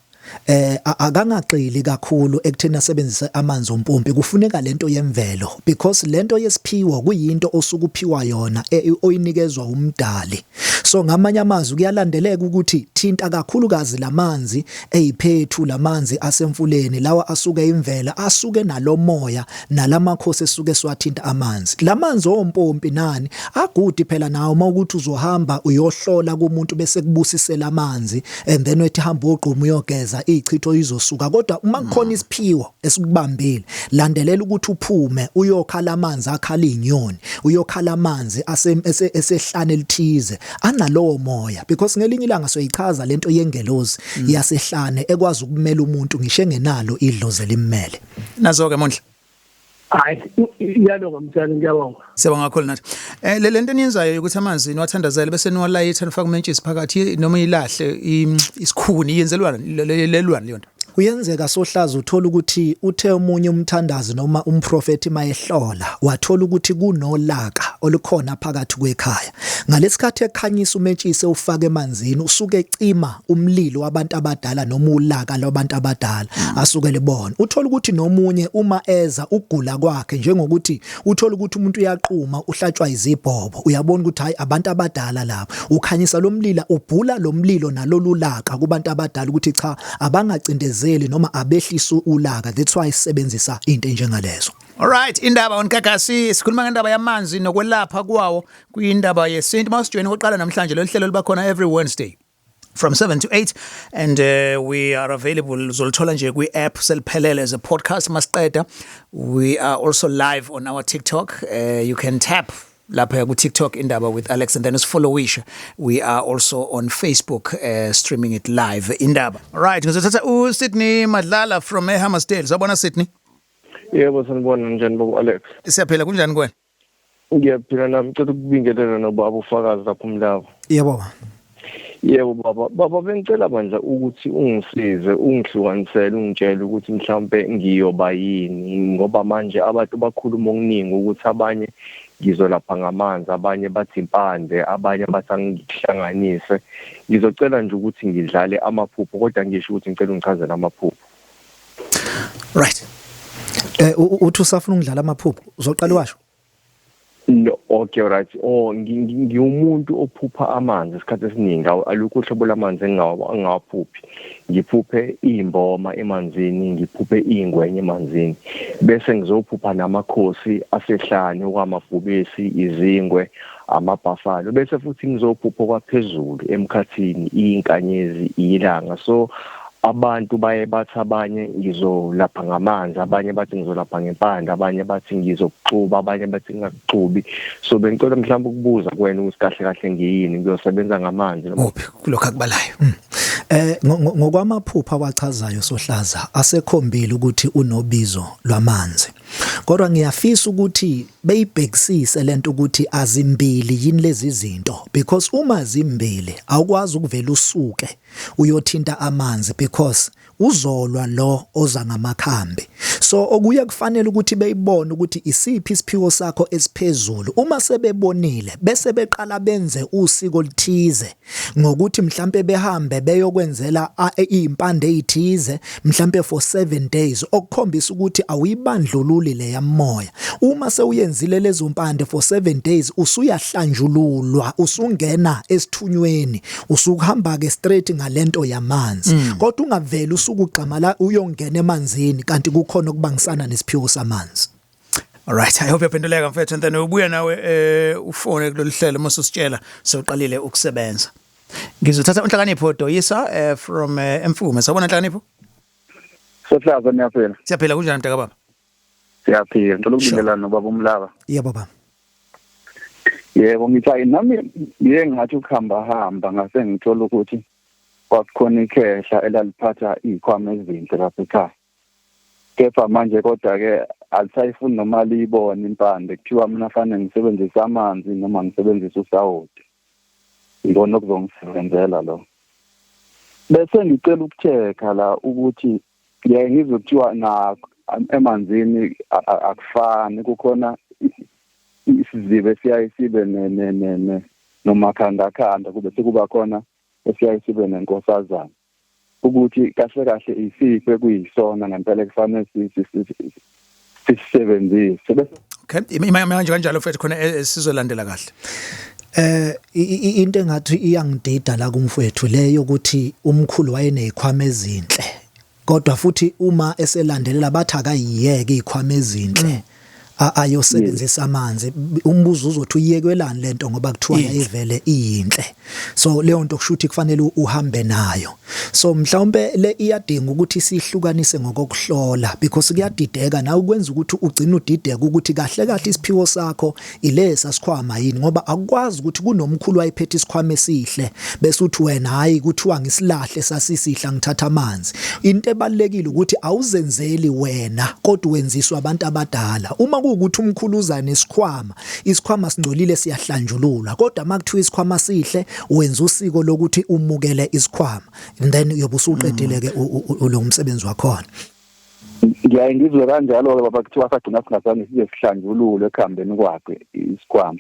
akangaqili kakhulu ekuthena asebenzise amanzi ompompi kufuneka lento yemvelo because lento yesiphiwo kuyinto osuku uphiwa yona oyinikezwa umdali. So ngamanye amazwi kuyalandeleka ukuthi thinta kakhulukazi lamanzi eziphethu lamanzi asemfuleni lawa asuke imvela asuke nalomoya nalamakhosi esuke swathinta amanzi. Lamanzi ompompi nani agudi phela nawo mawukuthi uzohamba uyohlola kumuntu bese kubusisela amanzi and then wethi hamba ogquma uyogeza ichitho izosuka kodwa uma kukhona isiphiwo esikubambile landelela ukuthi uphume uyokhala amanzi akhala inyoni uyokhala amanzi esehlane elithize analowo moya because ngelinye ilanga soyichaza lento yengelozi yasehlane ekwazi ukumela umuntu ngisho engenalo idlozi limmele nazo ke Mondli. Hayi iyalonga Mthiyane ngiyabonga. Siyabonga kakhulu nathi. Lento eniyenzayo ukuthi amanzi niwathandazele bese niwalayitha nifaka umentshisi phakathi noma ilahle isikhuni yenzelwana lelwana leyo nto. Kuyenzeka Sohlaza uthola ukuthi uthe umunye umthandazi noma umprofeti mayehlola wathola ukuthi kunolaka olukhona phakathi kwekhaya ngalesikhathi ekhanyisa umentshisi ufake emanzini usuke ecima umlilo wabantu abadala noma ulaka labantu abadala asuke lebona uthola ukuthi nomunye uma eza ugula kwakhe njengokuthi uthola ukuthi umuntu uyaqhuma uhlatshwa izibhobo uyabona ukuthi hayi abantu abadala lapho ukhanyisa lo mlilo ubhula lo mlilo nalolulaka kubantu abadala ukuthi cha abangacindezeli noma abehlisa ulaka that's why sisebenzisa into enjengalezo. Alright, indaba onkakasi sikhuluma ngendaba yamanzi nokwelapha kwawo kuyindaba yesintu masijoyina oqala namhlanje lo hlelo liba khona every Wednesday from 7 to 8 and we are available uzolithola nje kwi-app seliphelele as a podcast masiqeda. We are also live on our TikTok. You can tap lapha ku TikTok indaba with Alex and then follow Wisha. We are also on Facebook streaming it live indaba. Alright, ngizothatha Sydney Madlala from Hammersdale. Sabona Sydney? Yebo sanibona njani baba Alex? Siyaphila kunjani kuwena? Ngiyaphila nami ngicela ukubingelela nobaba ufakazi lapho umlabo. Yebo. Yebo baba bengicela manje ukuthi ungisize ungihlukanisele ungitshele ukuthi mhlambe ngiyoba yini ngoba manje abantu bakhuluma okuningi ukuthi abanye ngizolapha ngamanzi abanye bathi impande abanye bathi angihlanganise ngizocela nje ukuthi ngidlale amaphupho kodwa ngisho ukuthi ngicela ungichazele amaphupho. Right. Uthi usafuna ukudlala amaphupho uzoqala washo? No, okay right. Ngiwumuntu ophupha amanzi isikhathi esiningi alukho uhlobo lamanzi engawaphuphi. Ngiphuphe imboma emanzini, ngiphuphe ingwenye emanzini. Bese ngizophupha namakhosi asehlane okwamafubesi, izingwe, amabhafalo. Bese futhi ngizophupha kwaphezulu emkhathini, inkanyezi, ilanga. So abantu baye bathi abanye ngizolapha ngamanzi abanye bathi ngizolapha ngempande abanye bathi ngizokuxuba abanye bathi ngingakuxubi so bengicela mhlawumbe ukubuza kuwena ukuthi kahle kahle ngiyini ngiyosebenza ngamanzi noma kulokho akubalayo ngokwamaphupha awachazayo Sohlaza asekhombile ukuthi unobizo lwamanzi Kodwa ngiyafisa ukuthi beyibhekisise lento ukuthi azimbili yini lezi zinto, because uma zimbili awukwazi ukuvela usuke uyothinta amanzi because uzolwa lo oza ngamakhambi. So okuya kufanele ukuthi beyibone ukuthi isiphi isiphiwo sakho esiphezulu. Uma sebebonile bese beqala benze usiko lithize ngokuthi mhlambe behambe beyokwenzela impande ezithize mhlambe for 7 days, okukhombisa ukuthi awuyibandlululi le yamoya. Uma sewuyenzile lezo mpande for 7 days usuyahlanjululwa, usungena esithunyweni, usuhamba ke straight ngalento yamanzi. Kodwa ungaveli usukugqamala uyongena emanzini kanti kukhona ukubangisana nesiphiwo samanzi. All right, I hope yaphenduleka mfethu, and then ubuya nawe ufone kulolu hlelo mase usitshela sewuqalile ukusebenza. Ngizothatha uNhlakanipho Doyisa from Mfume. Sawubona Nhlakanipho? Sohlaza niyaphila. Siyaphila kunjani mntaka baba? Siyaphila. Ngicela ukubingelana nobaba uMlaba. Yebo baba. Yebo ngithi nami ngiye ngathi ukuhamba ngase ngithola ukuthi kwakukhona ikhehla elaliphatha izikhwama ezinhle lapha ekhaya. Kepha manje kodwa ke alisayifuni noma libone impande, kuthiwa mina fanele ngisebenzise amanzi noma ngisebenzise usawoti. Ngibona ukuzongisebenzela lo. Bese ngicela ukuchecka la ukuthi ngiye ngizothiwa na emanzini akufani, kukhona isizibe siyayisibe nomakhandakanda kube sekuba khona esiyayisibe nenkosazana, ukuthi kahle isiphi ekuyisona ngempela kufanele sisebenzise. Okay, manje kanjalo mfethu khona sizolandela kahle. Into engathi iyangidida la kumfowethu leyo ukuthi umkhulu wayenezikhwama ezinhle, kodwa futhi uma eselandelela bathi akayiyeke izikhwama ezinhle ayosebenzisa amanzi. Umbuzo uzothi uyiyekelani lento ngoba kuthiwa yayivele iyinhle. So leyo nto kushuthi kufanele uhambe nayo. So mhlawumbe le iyadinga ukuthi sihlukanise ngokuhlola, because kuyadideka na ukwenza ukuthi ugcine udideka ukuthi kahle isiphiwo sakho ilesa sikhwama yini, ngoba akwazi ukuthi kunomkhulu wayephethe isikhwama esihle bese uthi wena hayi kuthiwa ngisilahle sasisihla ngithatha amanzi. Into ebalekile ukuthi awuzenzeli wena kodwa wenziswa abantu abadala. Uma ukuthi umkhuluza nesikhwama, isikhwama singcolile siyahlanjululwa, kodwa makuthiwa isikhwama sihle wenza usiko lokuthi umukele isikhwama, and then uyobe usuqedile ke lo umsebenzi wakho. Ngiyaye ngizwe kanjalo baba, kuthiwa sagcina singasane size sihlanjululwe ekhambeni kwakhe isikhwama.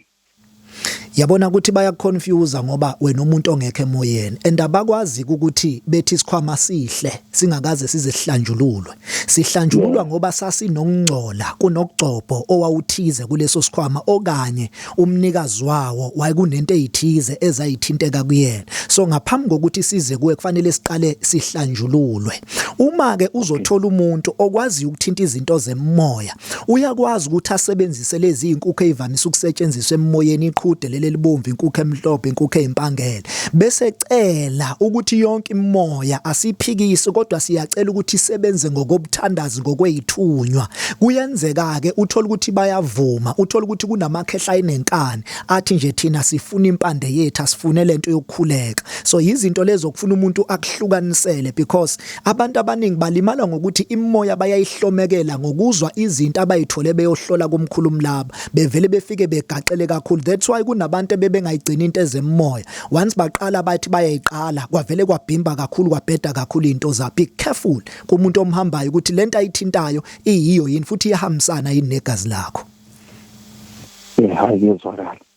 Yabona ukuthi bayaconfuse ngoba wena umuntu ongekho emoyeni, and abakwazi ukuthi bethi isikhwama sihle singakaze size sihlanjululwe. Sihlanjululwa ngoba sasinokungcola kunokugcobho owawuthize kuleso sikhwama, okanye umnikazi wawo wayekunento ezithize ezayithinteka kuyena. So ngaphambi kokuthi size kuwe kufanele siqale sihlanjululwe. Uma ke uzothola umuntu okwazi ukuthinta izinto zemoya, uyakwazi ukuthi asebenzise lezi inkukhu ezivamise ukusetshenziswa emoyeni, iqhude leli libomvu, inkukhu emhlophe, inkukhu ezimpangele, bese cela ukuthi yonke imoya asiphikise, kodwa siyacela ukuthi isebenze ngokobuthandazi ngokwezithunywa. Kuyenzeka ke uthola ukuthi bayavuma, uthola ukuthi kunamakhehla ayinenkani athi nje thina sifuna impande yethu, asifune lento yokukhuleka. So izinto lezo kufuna umuntu akuhlukanisele, because abantu abaningi balimala ngokuthi imoya bayayihlomekela ngokuzwa izinto abayithole beyohlola kumkhulu umlaba, bevele befike begaqele kakhulu. That's why kunabantu bebengayigcina into ezemoya, once baqala bathi bayayiqala kwavele kwabhimba kakhulu, kwabheda kakhulu into zabo. Be careful kumuntu omhambayo ukuthi lento ayithintayo iyiyo yini futhi iyahambisana yini negazi lakho.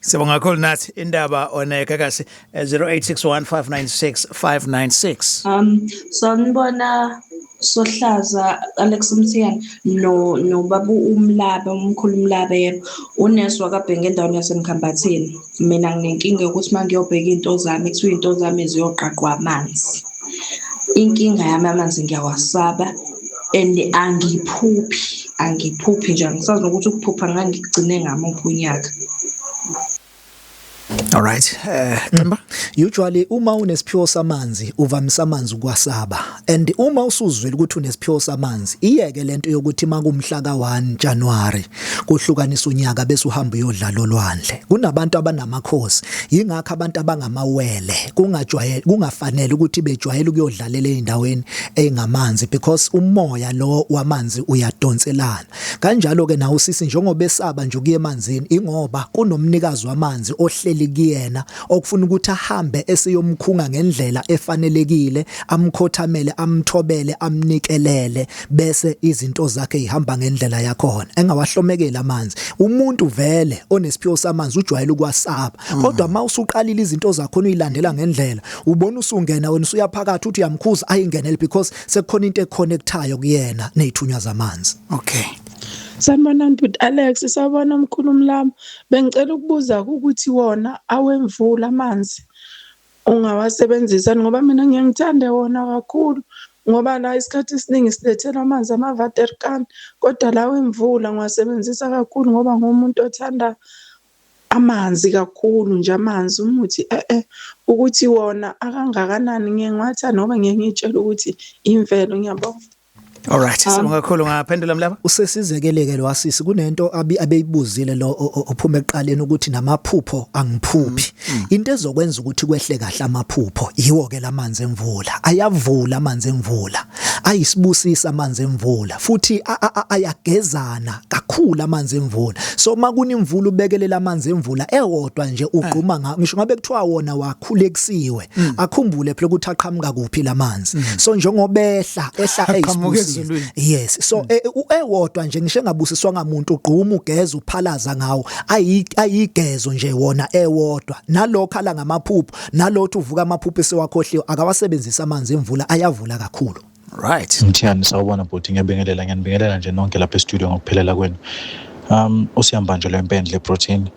Sibonga kakhulu nathi indaba onekakasi 0861596596. Sanibona Sohlaza Alex Mthiyane no babu uMlaba, umkhulu uMlaba yena uNeswa kaBhengu endaweni yaseMkhambathini. Mina nginenkinga ukuthi mangiyobheka into zami kuthiwa into zami ziyoqaqwa amanzi. Inkinga yami amanzi ngiyawasaba and angiphuphi nje, ngisazi ukuthi ukuphupha ngangigcine ngamuphi unyaka. All right. Usually uma unesiphiwo samanzi uvamisa amanzi ukwasaba, and uma usuzwile ukuthi unesiphiwo samanzi iyeke lento yokuthi makumhla ka1 January kuhlukanisa unyaka bese uhamba uyodlala olwandle. Kunabantu abanamakhosi, yingakho abantu abangamawele kungafanele ukuthi bejwayele ukuyodlalela endaweni engamanzi because umoya lo wamanzi uyadonselana. Kanjalo ke nawo sisi njengoba esaba nje ukuye emanzini ingoba kunomnikazi wamanzi ohleli kuyena okufuna ukuthi ahambe esiyomkhunga ngendlela efanelekile, amkhothamele, amthobele, amnikelele bese izinto zakhe ihamba ngendlela yakhona engawahlomekela amanzi. Umuntu vele onesiphiwo samanzi ujwayele ukwasaba, kodwa mawusuqalile izinto zakho uyilandela ngendlela ubona usungena wena usuyaphakathi uthi uyamkhuza ayingenele because sekukhona into econnectayo kuyena nezithunywa zamanzi. Okay. Sanibonani bhuti Alex, sawubona mkhulumi lami. Bengicela ukubuza ukuthi wona awemvula amanzi ungawasebenzisa ngoba mina ngiyangithanda wona kakhulu, ngoba la isikhathi esiningi silethela amanzi ama-waterkan, kodwa la wemvula ngiwasebenzisa kakhulu ngoba ngumuntu othanda amanzi kakhulu nje amanzi umuthi ukuthi wona akangakanani ngiye ngiwathanda ngoba ngiye ngitshela ukuthi imvelo. Ngiyabonga. All right, sibonga kakhulu ngaphendula mlaba. Usesizekeleke lo wasisi kunento abeyibuzile lo ophuma eqaleni ukuthi namaphupho angiphuphi. Into ezokwenza ukuthi kwehle kahle amaphupho yiwo ke lamanzi emvula. Ayavula amanzi emvula. Ayisibusisa amanzi emvula futhi ayagezana kakhulu amanzi emvula. So makuni imvula ubekelela amanzi emvula ewodwa nje ugquma ngisho ngabe kuthiwa wona wakhulekisiwe akhumbule phela ukuthi aqhamuka kuphi lamanzi. So njengoba ehla eyisibusisa. Yes, so ewodwa nje ngisho engabusiswa ngamuntu ugquma ugeza uphalaza ngawo ayigezo nje wona ewodwa. Nalokho ala ngamaphupho nalothu uvuka amaphupho esewakhohliwe akawasebenzisa amanzi emvula ayavula kakhulu. Right. Mthiyani sawubona bhuti, ngiyanibingelela nje nonke lapha e-studio ngokuphelela kwenu. Usiyambanje lempendle protein.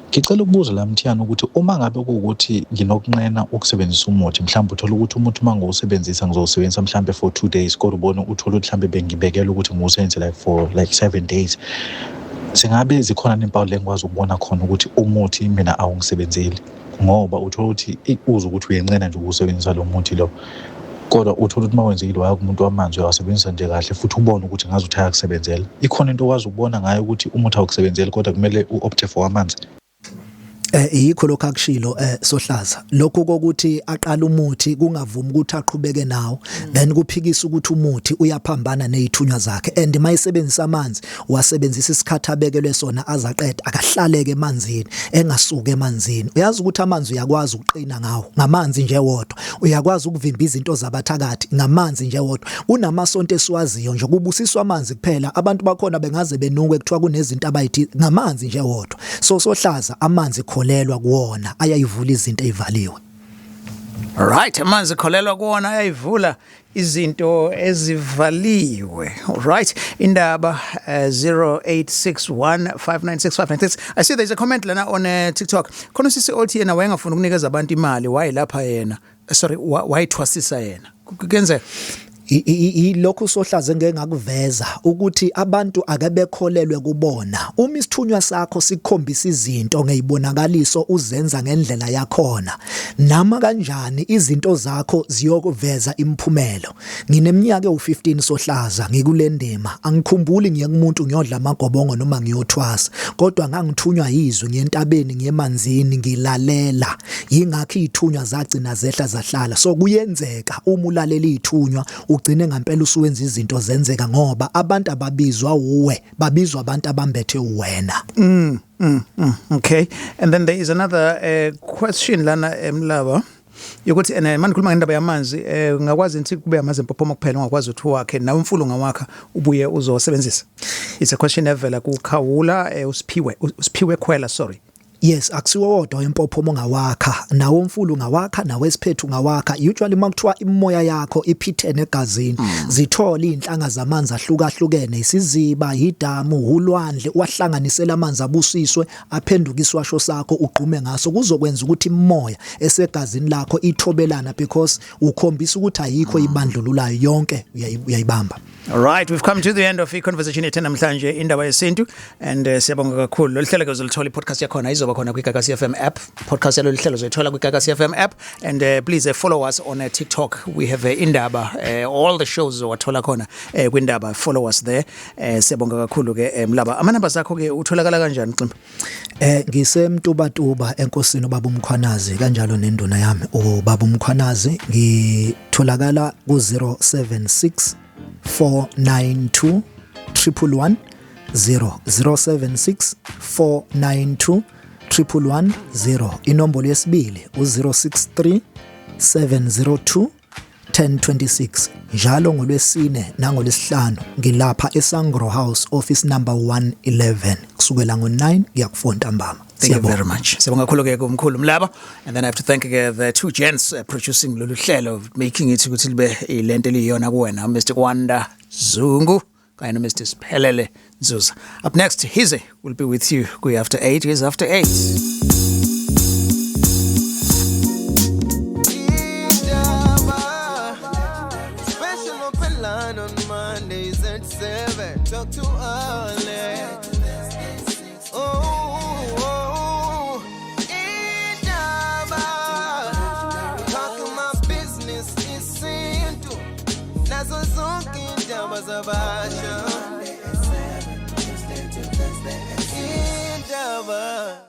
Ngicela ukubuza la Mthiyani ukuthi uma ngabe kuukuthi nginokunqena ukusebenzisa umuthi, mhlawumbe uthola ukuthi umuthi mangowusebenzisa ngizowusebenzisa mhlawumbe for 2 days kodwa ubone uthola ukuthi mhlawumbe bengibekela ukuthi ngiwusebenzise for 7 days. Singabe zikhona nempawu lengikwazi ukubona khona ukuthi umuthi mina awungisebenzeli, ngoba uthola ukuthi uza ukuthi uyenqena nje ukusebenzisa lo muthi lo kodwa uthola ukuthi mawenzile waye kumuntu wamanzi uyawasebenzisa nje kahle futhi ubone ukuthi ngazi ukuthi ayakusebenzela. Ikhona into okwazi ukubona ngayo ukuthi umuthi awukusebenzeli kodwa kumele uopte for amanzi. Yikho lokho akushilo Sohlaza lokho kokuthi aqala umuthi kungavumi ukuthi aqhubeke nawo then kuphikisa ukuthi umuthi uyaphambana nezithunywa zakhe and mayisebenzisa amanzi wasebenzisa isikhathi abekelwe sona azaqeda akahlaleke emanzini engasuke emanzini. Uyazi ukuthi amanzi uyakwazi ukuqina ngawo ngamanzi nje wodwa, uyakwazi ukuvimba izinto zabathakathi ngamanzi nje wodwa. Kunamasonto esiwaziyo nje kubusiswa amanzi kuphela, abantu bakhona bengaze benuke kuthiwa kunezinto abayithi ngamanzi nje wodwa. So Sohlaza amanzi kholelwa kuwona ayayivula izinto ezivaliwe. Right, amanzi kholelwa kuwona ayayivula izinto ezivaliwe. All right, indaba 0861596596. I see there's a comment lana on TikTok. Khona sisi othi yena wayengafuna ukunikeza abantu imali, why lapha yena why thwasisa yena kenzeka lokho Sohlaze ngeke ngakuveza ukuthi abantu ake bekholelwe kubona. Uma isithunywa sakho sikhombisa izinto ngezibonakaliso uzenza ngendlela yakhona, nama kanjani izinto zakho ziyokuveza imphumelo. Ngineminyaka u15 Sohlaza ngikulendima, angikhumbuli ngiye kumuntu ngiyodla amagobongo noma ngiyothwasa, kodwa ngangithunywa yizwe ngiyentabeni ngiyemanzini ngilalela. Yingakho izithunywa zagcina zehla zahlala. So kuyenzeka uma ulalela izithunywa ugcine ngempela usuwenza izinto zenzeka ngoba abantu ababizwa uwe babizwa abantu abambethe uwena. Okay, and then there is another question lana emlaba yokuthi manje khuluma ngendaba yamanzi ngakwazi ukuthi kube amanzi empophoma kuphela ungakwazi ukuthi wakhe nawe umfulo ngawakha ubuye uzosebenzisa. It's a question evela kukhawula usiphiwe khwela sorry. Yes, akusiwo wodwa empophomo ngawakha, nawo umfulu ngawakha, nawe siphethu ngawakha. Usually makuthiwa imoya yakho iphithene egazini, zithola inhlanga zamanzi ahlukahlukene, isiziba, idamu, ulwandle, wahlanganisela amanzi abusiswe, aphendukiswa sho sakho ugqume ngaso kuzokwenza ukuthi imoya esegazini lakho ithobelana because ukhombisa ukuthi ayikho ibandlululayo yonke uyayibamba. All right, we've come to the end of the conversation yethu namhlanje indaba yesintu and siyabonga kakhulu. Lo lihlelo ke uzolithola podcast yakho izo izoba khona kwiGagasi FM app. Podcast yalo lihlelo zoyithola kwiGagasi FM app, and please follow us on TikTok. We have Indaba, all the shows wathola khona kwindaba. Follow us there. Siyabonga kakhulu ke Mlaba. Amanamba zakho ke utholakala kanjani Ximba? Ngisemtubatuba enkosini ubaba umkhwanazi kanjalo nenduna yami ubaba umkhwanazi ngitholakala ku 076 492 111 076 492 111. Inombolo yesibili u063 702 1026. Njalo ngolwesine nangolwesihlanu ngilapha eSangro House office number 111 kusukela ngo9 kuya ku4 ntambama. Thank you very much. Sibonga kakhulu ke kumkhulu Mlaba, and then I have to thank the two gents producing lolu hlelo, making it ukuthi libe ilento eliyona kuwena, Mr. Kwanda Zungu kanye no Mr. Siphelele Zuza. Up next, Hize will be with you after 8. Here's after 8. Talk to Alex. Oh, Indaba. Talking my business is simple. Nazo zonke indaba zabasha. Indaba.